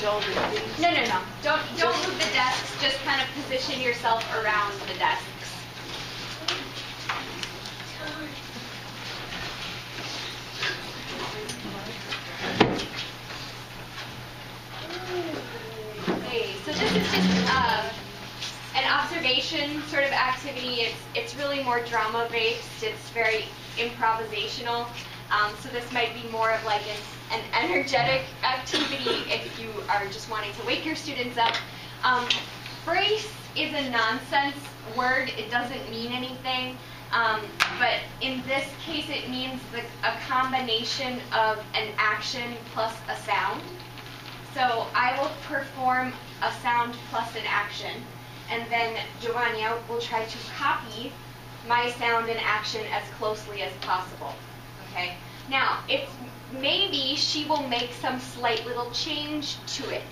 shoulders, please. No, no, no. Don't move the desks. Just kind of position yourself around the desks. Okay, so this is just an observation sort of activity. It's really more drama based. It's very improvisational. So this might be more of like an energetic activity if you are just wanting to wake your students up. Brace is a nonsense word. It doesn't mean anything. But in this case, it means a combination of an action plus a sound. So I will perform a sound plus an action, and then Giovanni will try to copy my sound and action as closely as possible. Okay. Now, maybe she will make some slight little change to it.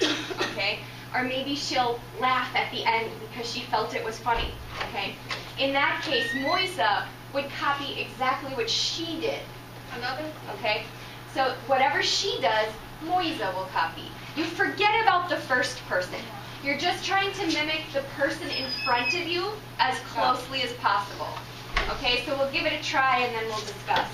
Okay. Or maybe she'll laugh at the end because she felt it was funny. Okay. In that case, Moisa would copy exactly what she did. Another? Okay. So whatever she does, Moisa will copy. You forget about the first person. You're just trying to mimic the person in front of you as closely as possible. Okay, so we'll give it a try and then we'll discuss.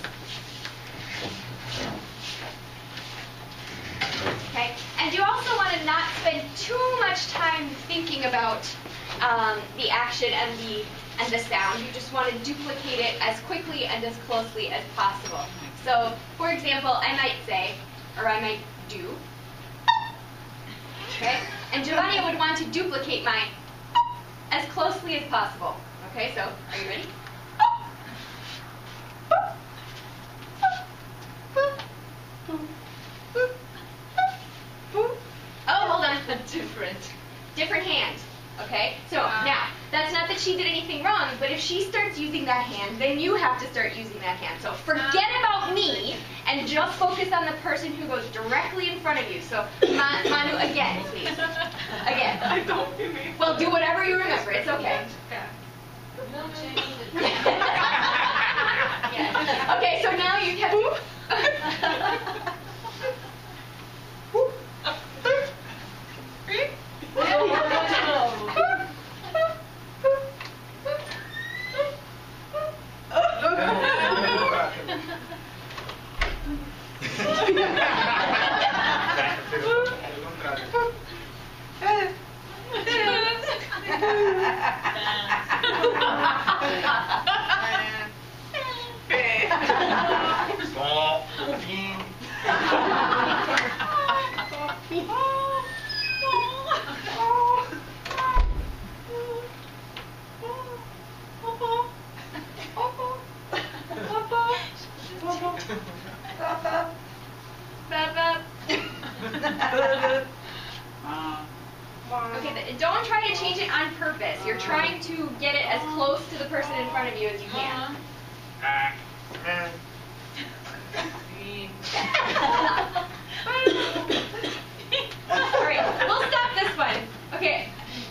Okay, and you also want to not spend too much time thinking about the action and the sound. You just want to duplicate it as quickly and as closely as possible. So, for example, I might say, or I might do, okay? And Giovanni would want to duplicate mine as closely as possible. Okay, so are you ready? Oh, hold on. Different hand. Okay, so now, that's not that she did anything wrong, but if she starts using that hand, then you have to start using that hand. So forget about me and just focus on the person who goes directly in front of you. So Manu, again, please. Again. I don't remember. Well, do whatever you remember. It's okay. Yeah. Okay, so now you can. Okay, don't try to change it on purpose. You're trying to get it as close to the person in front of you as you can. Alright, we'll stop this one. Okay,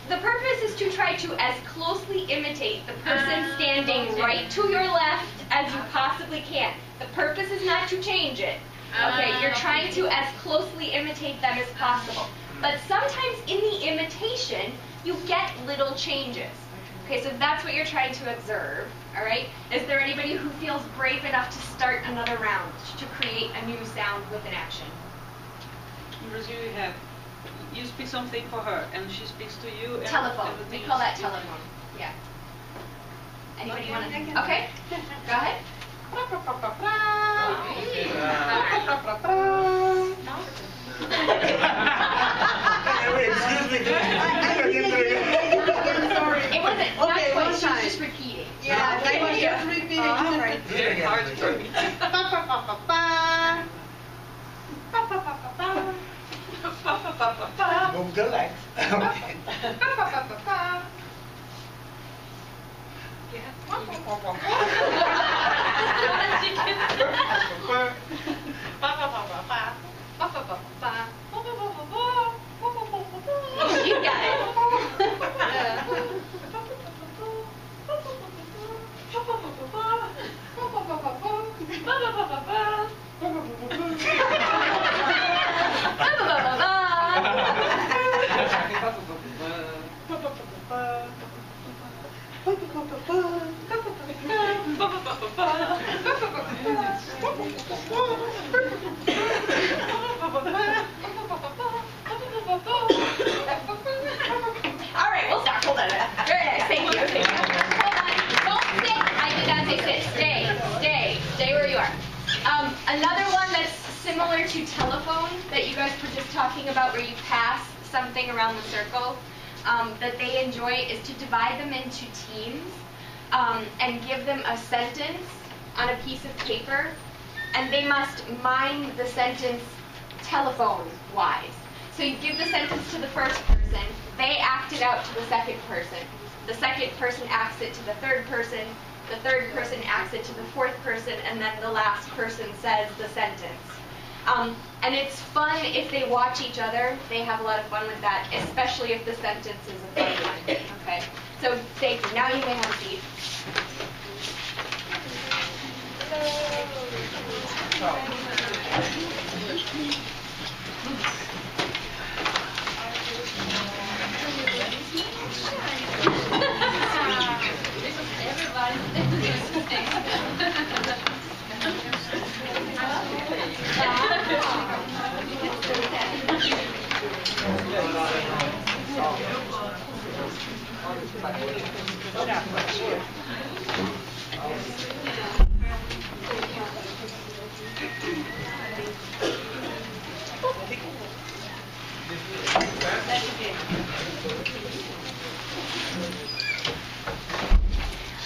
the purpose is to try to as closely imitate the person standing right to your left as you possibly can. The purpose is not to change it. Okay, you're trying to as closely imitate them as possible. But sometimes in the imitation, you get little changes. Okay, so that's what you're trying to observe, all right? Is there anybody who feels brave enough to start another round to create a new sound with an action? In Brazil, you speak something for her, and she speaks to you. And telephone. We call that telephone. Yeah. Anybody want to? Okay, go ahead. Excuse me. It wasn't not twice, she was just repeating. Yeah, I was just repeating. All right. Very hard for me. Move the legs. You got it. similar to telephone that you guys were just talking about, where you pass something around the circle, that they enjoy is to divide them into teams and give them a sentence on a piece of paper, and they must mime the sentence telephone-wise. So you give the sentence to the first person, they act it out to the second person acts it to the third person acts it to the fourth person, and then the last person says the sentence. And it's fun if they watch each other. They have a lot of fun with that, especially if the sentence is a fun one. Okay. So thank you. Now you may have a seat.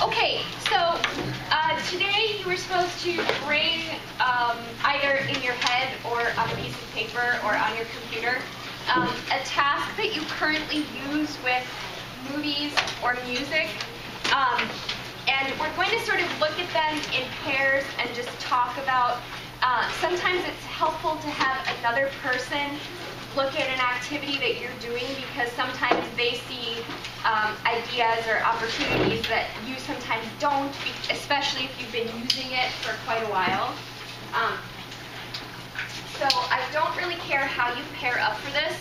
Okay, so today you were supposed to bring either in your head or on a piece of paper or on your computer a task that you currently use with movies or music. And we're going to sort of look at them in pairs and just talk about, sometimes it's helpful to have another person look at an activity that you're doing, because sometimes they see ideas or opportunities that you sometimes don't, especially if you've been using it for quite a while. So I don't really care how you pair up for this,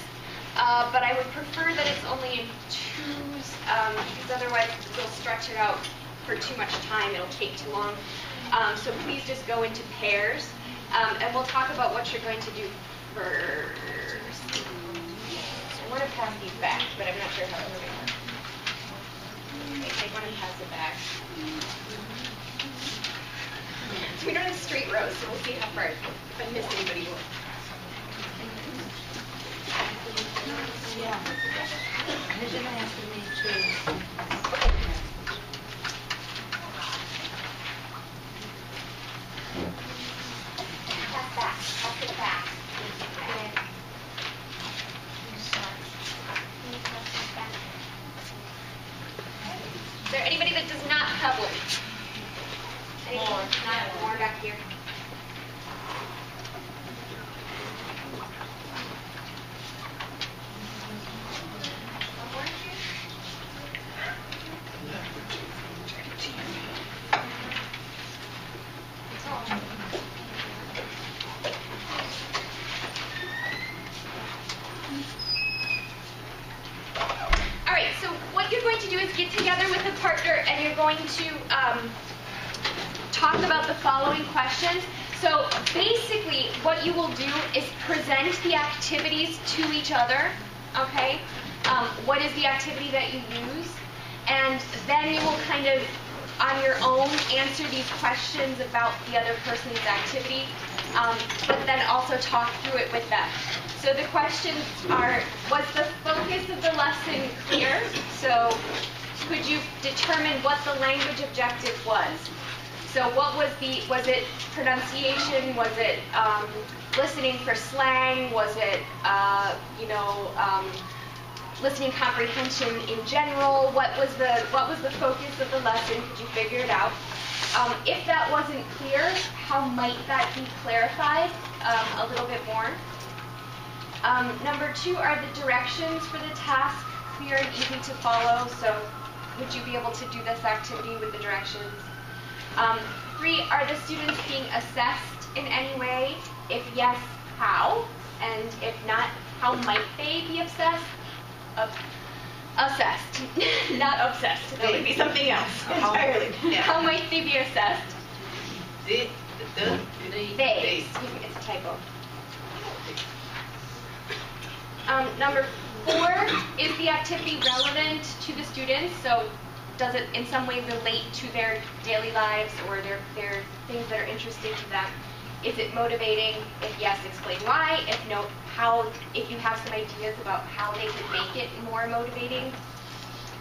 but I would prefer that it's only in twos, because otherwise you'll stretch it out for too much time. It'll take too long. So please just go into pairs, and we'll talk about what you're going to do first. I want to pass these back, but I'm not sure how it's going to work. Okay, take one and pass it back. So we don't have straight rows, so we'll see how far, if I miss anybody. Yeah. You're going to have to make sure. Pass back. Pass it back. Is there anybody that does not have one? Anyone? Not more back here. Talk about the following questions. So basically what you will do is present the activities to each other, okay? What is the activity that you use? And then you will kind of, on your own, answer these questions about the other person's activity, but then also talk through it with them. So the questions are, was the focus of the lesson clear? So could you determine what the language objective was? So what was it pronunciation? Was it listening for slang? Was it, listening comprehension in general? What was the focus of the lesson? Could you figure it out? If that wasn't clear, how might that be clarified a little bit more? Number 2, are the directions for the task clear and easy to follow? So would you be able to do this activity with the directions? 3, are the students being assessed in any way? If yes, how? And if not, how might they be assessed? Assessed, not obsessed. That would be something else entirely. Yeah. How might they be assessed? They. Excuse me, it's a typo. Number 4, is the activity relevant to the students? So does it in some way relate to their daily lives or their things that are interesting to them? Is it motivating? If yes, explain why. If no, how, if you have some ideas about how they could make it more motivating.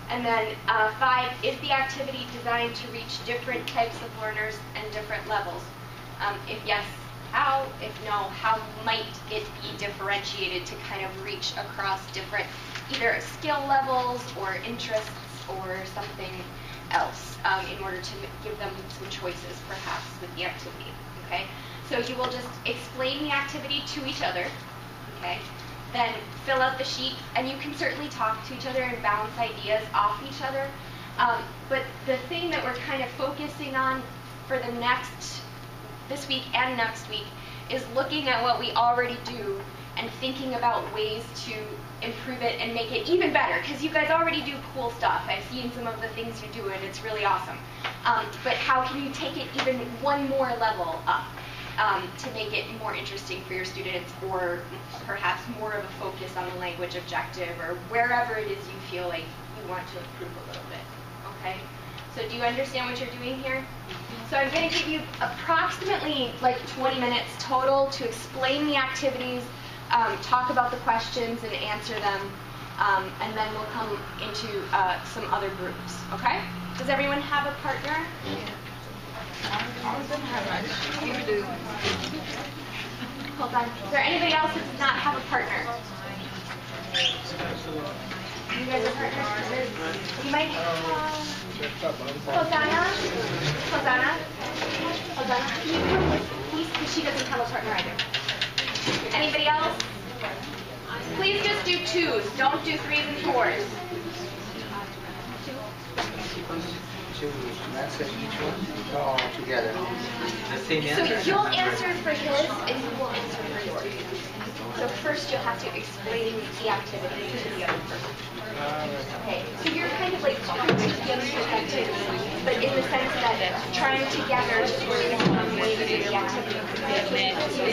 And then 5, is the activity designed to reach different types of learners and different levels? If yes, how? If no, how might it be differentiated to kind of reach across different either skill levels or interests or something else in order to give them some choices perhaps with the activity, okay? So you will just explain the activity to each other, okay? Then fill out the sheet, and you can certainly talk to each other and bounce ideas off each other. But the thing that we're kind of focusing on for this week and next week is looking at what we already do and thinking about ways to improve it and make it even better, because you guys already do cool stuff. I've seen some of the things you do, and it's really awesome. But how can you take it even one more level up to make it more interesting for your students, or perhaps more of a focus on the language objective, or wherever it is you feel like you want to improve a little bit, okay? So do you understand what you're doing here? So I'm going to give you approximately like 20 minutes total to explain the activities, talk about the questions and answer them, and then we'll come into some other groups, okay? Does everyone have a partner? Hold on. Is there anybody else that does not have a partner? You guys are partners? You might have Hosanna. Can you come with, please? Because she doesn't have a partner either. Anybody else? Please just do 2s. Don't do 3s and 4s. That's each one all together. So you'll answer for his, and you will answer for yours. So first you'll have to explain the activity to the other person. Okay, so you're kind of like critiquing the activity, but in the sense that trying together to brainstorm ways that the activity could be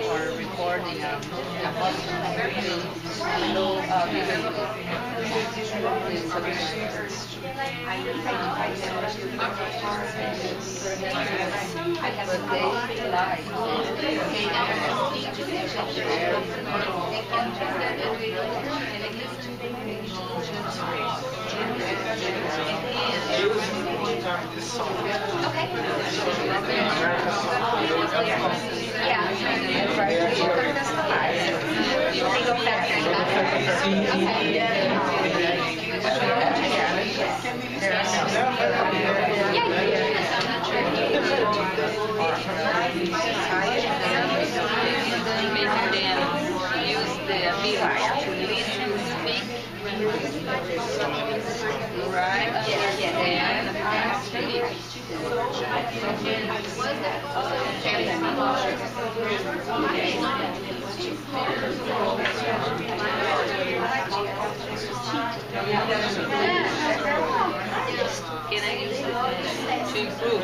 Or recording Can I use it to improve?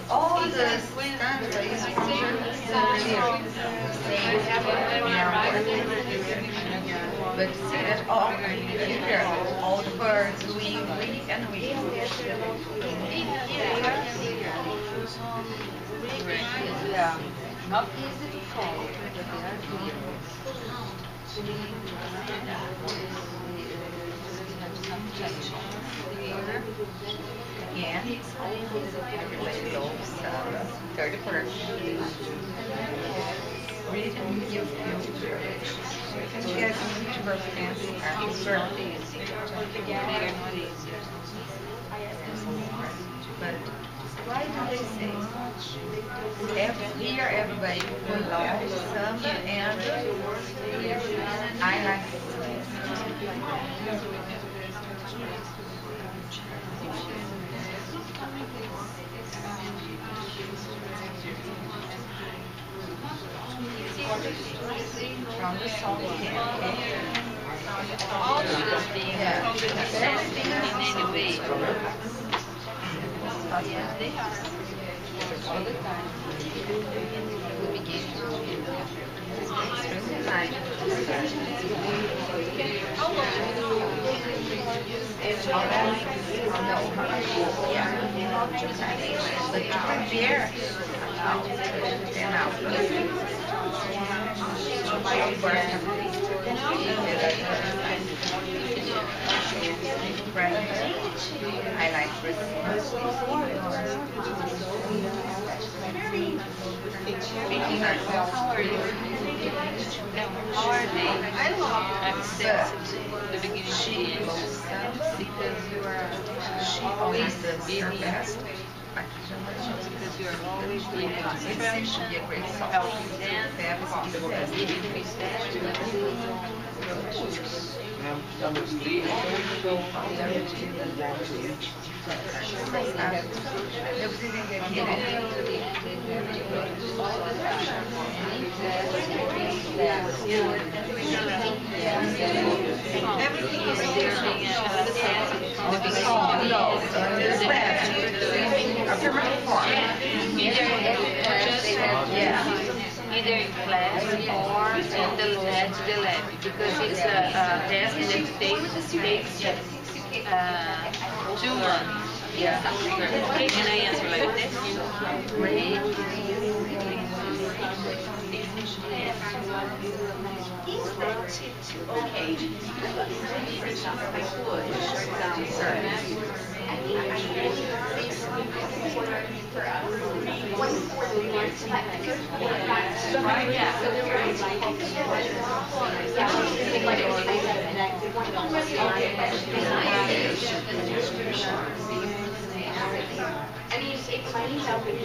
all the but see that all the birds we and we. Yeah, not easy to follow, but they are clear. Again, it's everybody goes 30%. Read and give and she has some YouTuber fancy but why do they say here everybody will love samba and I like from the salt can. All should be from the necessity in any way. Yes, they are. All the time. We begin extremely nice. But to prepare, then French. I like Brazil. How are you? How are they accessed the beginning to the end? Because you are always busy. Because you are always doing construction, helping them, giving research. Eu preciso entender, né? Everything is there being the beginning. No, affirmative form. Either in class or at the lab, because it's a task that takes 2 months. Okay, and I answer like this. Great. I mean, it might help if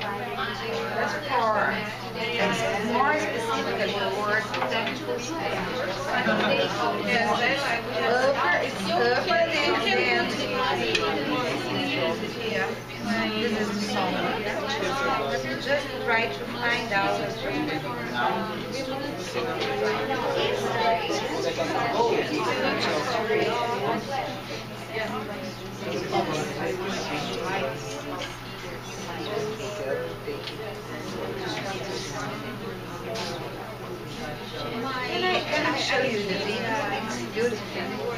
That's for more specifically for technical this is the song. Just try to find out. Can I show you the video? It's beautiful.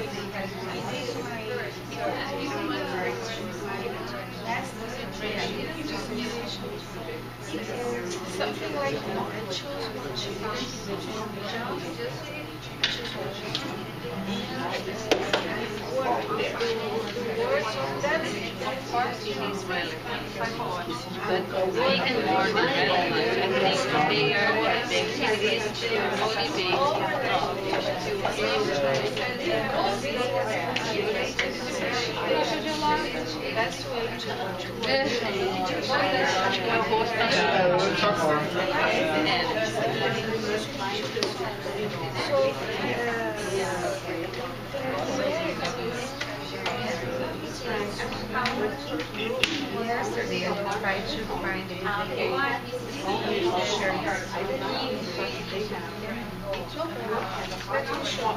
Something like choose what you want. Of course, it is relevant, but even more than relevant, I think they are the exist to Yesterday, I tried to find it.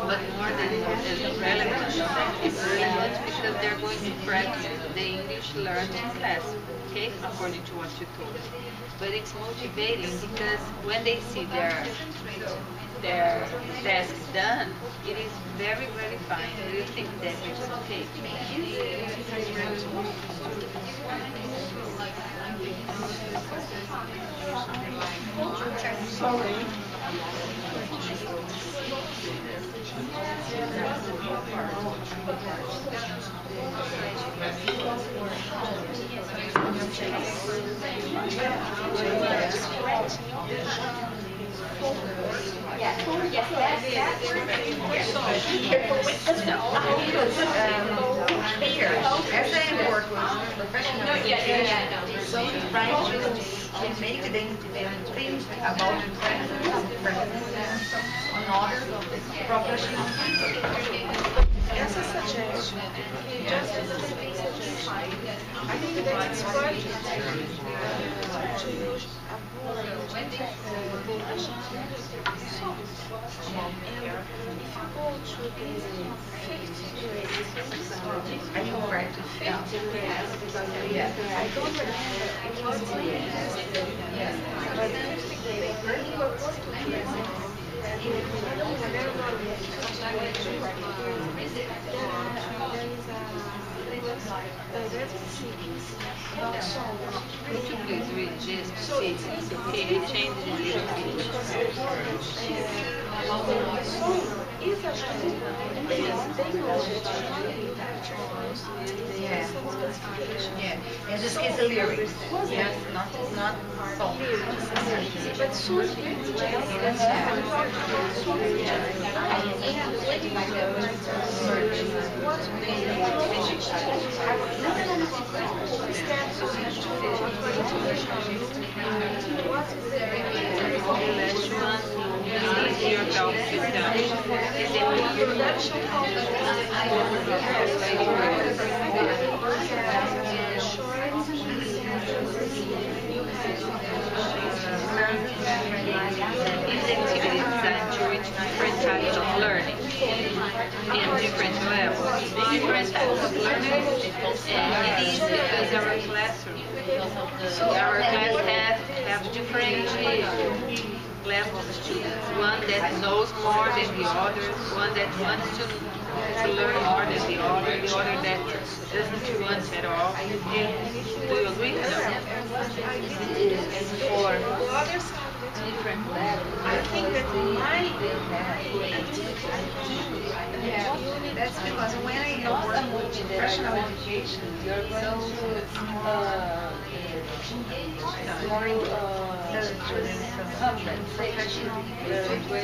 But more than relevant, it's relevant because they're going to practice the English learned in class, okay, according to what you told. But it's motivating because when they see their tasks done, it is very gratifying. Do you think that it's okay? Sorry. Here, as I work with professional education, so try to make them think about the presence on other professional people. As a suggestion, just as a suggestion, I think that it's right to use a bullet and if you go to the 50 grades, Are you right to 50 grades, I don't remember it was but 50 grades, then you are going to present. Could you please read? this to see, okay, he changed it a little bit. Yeah. Yeah. And just get the lyrics. Yes, not song. But soon, Your health system is These activities designed to reach different types of learning in different levels, different types of learning. And it is because our classroom, our class have different levels of students. One that knows more than the others, one that wants to learn more than the other that doesn't want at all. Do you agree? for Different levels. I think that my That's because when I work with professional education, You're going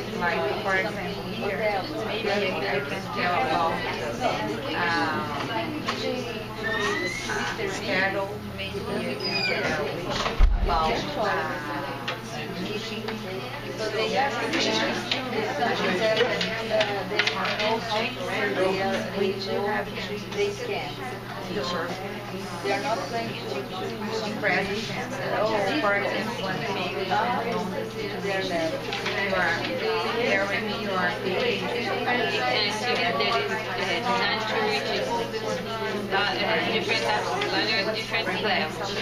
to like for example here, maybe I can tell about schedule, maybe I can tell about meeting. So they are they can. They are not going to Present tense. Oh, for example, when maybe you are there with me, you are speaking. And student that is designed to reach different types of learners, different levels.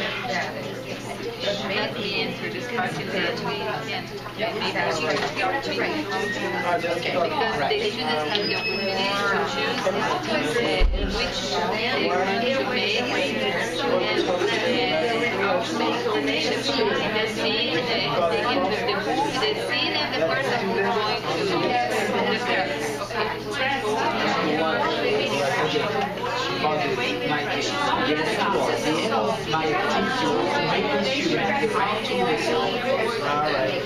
Let me answer this question that we can maybe because the students have the opportunity to choose which they want to make and make the scene, the scene and the person who is going to the character. Alright.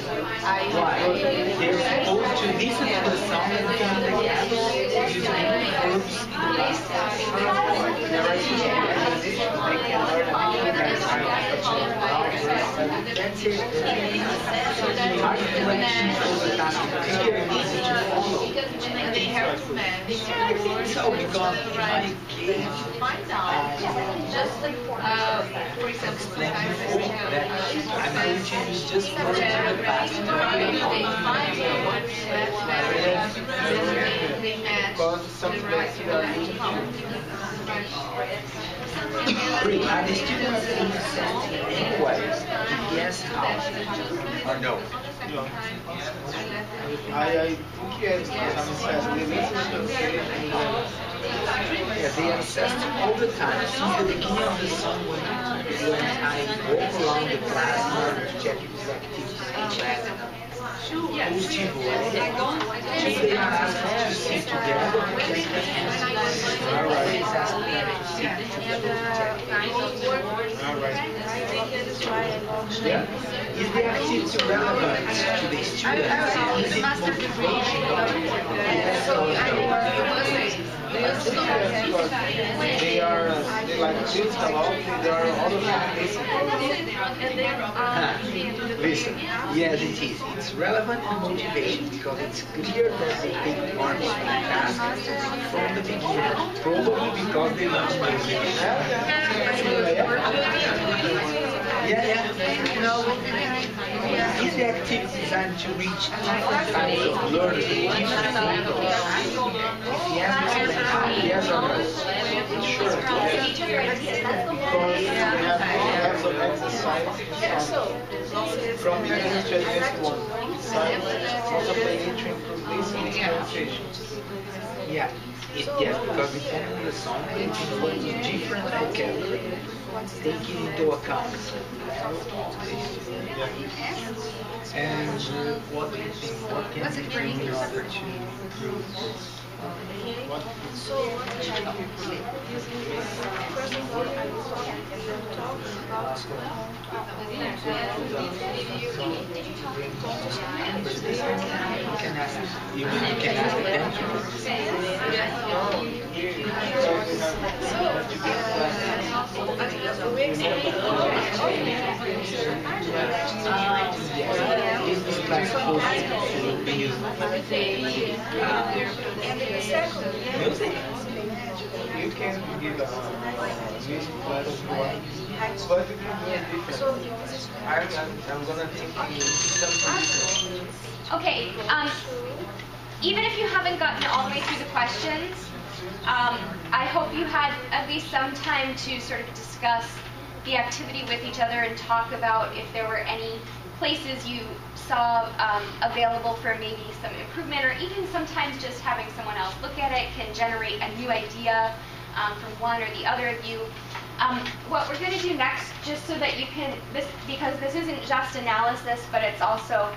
Why? They're supposed to listen to the song and come together using groups. That's it. they have to match. So because Find out. Just for example, sometimes we have I'm going to change just for the past. Because some places are Are the students sent inquiries? Yes, how? Or no? I think yes, because Yeah, they are assessed all the time. Since the beginning of the song when I walk along the class in order to check if the activities are positivo. They are asked to sing together. Alright. Yeah. Is the activity relevant to the students? Is it motivational? they like kids a lot. There are other families. Listen, yes it is. It's relevant and motivation because it's clear that they take part in the task from the beginning. Probably because they want to Is the activity designed to reach different types of learners? If yes, yes or no? Sure. Because we have exercise from beginners to advanced one. Also planning to improve listening communication. Yeah, yes, because depending on the song, it includes different vocabulary, taking into account. And what do you think? What can we do in order to improve this? So what we should do first of all, I will talk about You can ask them. Is this class supposed to be used? Music? You can give a music class if you want. But it will be different. I'm gonna think something. Okay, even if you haven't gotten all the way through the questions, I hope you had at least some time to sort of discuss the activity with each other and talk about if there were any places you saw available for maybe some improvement, or even sometimes just having someone else look at it can generate a new idea from one or the other of you. What we're going to do next, just so that you can, because this isn't just analysis, but it's also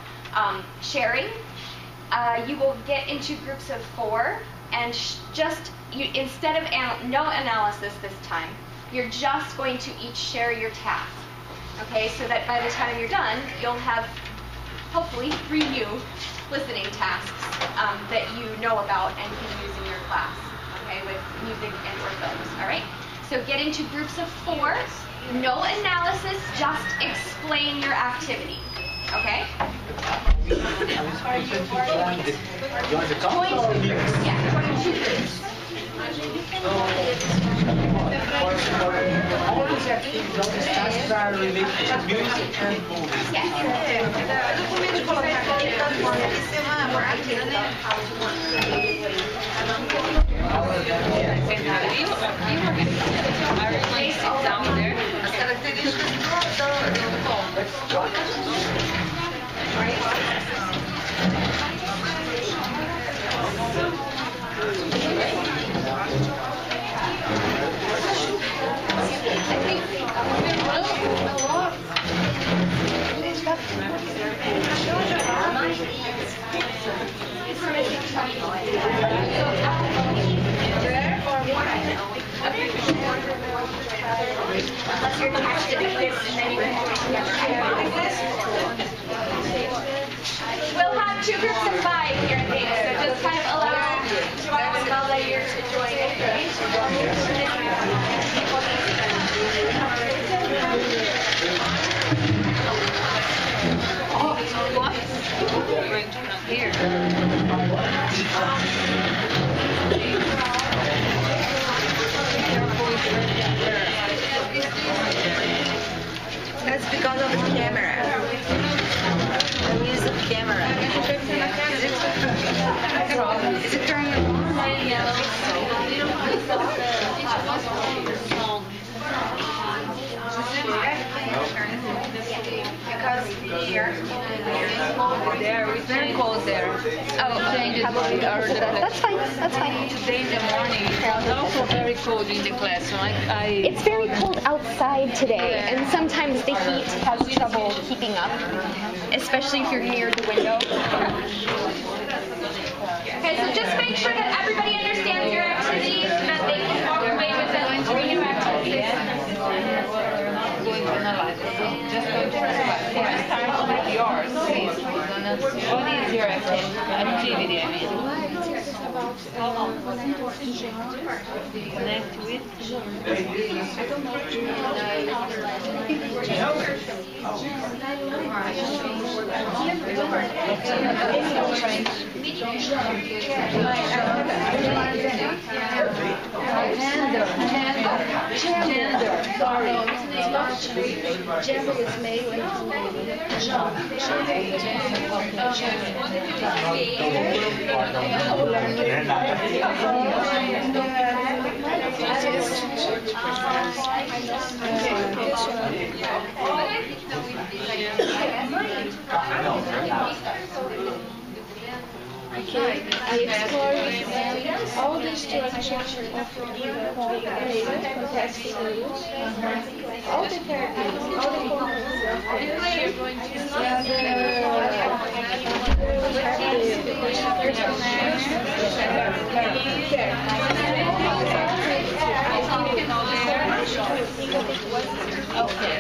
sharing, you will get into groups of 4, and instead of no analysis this time, you're just going to each share your task. Okay, so that by the time you're done, you'll have hopefully 3 new listening tasks that you know about and can use in your class, okay, with music and or films, all right? So get into groups of 4, no analysis, just explain your activity, okay? Join the council? Yeah, join 2 groups. All these activities, all these tasks are related to music and movies. Yes. All of them, yes. Down there. Unless you're attached to this, and then you can we'll have 2 groups of 5 here, I think, so just kind of allow you to join it. Going to come here. That's because of the camera. I use the camera. Is it turning on? Because here, It's very cold there. That's fine. That's fine. Today in the morning, it was also very cold in the class. So It's very cold outside today, and sometimes the heat has trouble keeping up, especially if you're near the window. Okay, so just make sure that everybody understands your activity so that they can walk away with at least 3 new activities. going to analyze. Just going to analyze. Start with yours, please. What is your activity, I mean? Connect with? Gender. Sorry. It's not gender is male and female. Okay, I explored all the structures of coordinated contextual rules, all the characters, all the components of Okay.